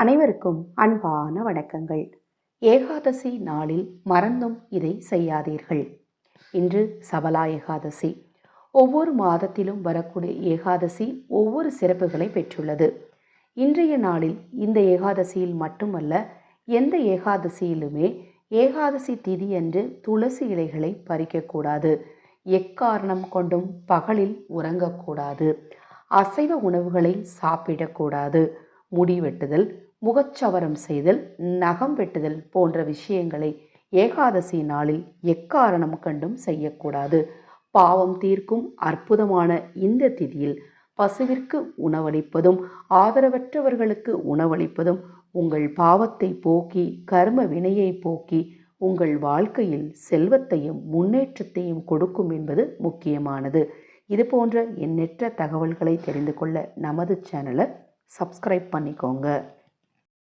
அனைவருக்கும் அன்பான வணக்கங்கள். ஏகாதசி நாளில் மறந்தும் இதை செய்யாதீர்கள். இன்று சபலா ஏகாதசி. ஒவ்வொரு மாதத்திலும் வரக்கூடிய ஏகாதசி ஒவ்வொரு சிறப்புகளை பெற்றுள்ளது. இன்றைய நாளில் இந்த ஏகாதசியில் மட்டுமல்ல, எந்த ஏகாதசியிலுமே ஏகாதசி திதி அன்று துளசி இலைகளை பறிக்கக்கூடாது. எக்காரணம் கொண்டும் பகலில் உறங்கக்கூடாது. அசைவ உணவுகளை சாப்பிடக்கூடாது. முடி வெட்டுதல், முகச்சவரம் செய்தல், நகம் வெட்டுதல் போன்ற விஷயங்களை ஏகாதசி நாளில் எக்காரணம் கண்டும் செய்யக்கூடாது. பாவம் தீர்க்கும் அற்புதமான இந்த திதியில் பசுவிற்கு உணவளிப்பதும் ஆதரவற்றவர்களுக்கு உணவளிப்பதும் உங்கள் பாவத்தை போக்கி கர்ம வினையை போக்கி உங்கள் வாழ்க்கையில் செல்வத்தையும் முன்னேற்றத்தையும் கொடுக்கும் என்பது முக்கியமானது. இது போன்ற எண்ணற்ற தகவல்களை தெரிந்து கொள்ள நமது சேனலை சப்ஸ்கிரைப் பண்ணிக்கோங்க.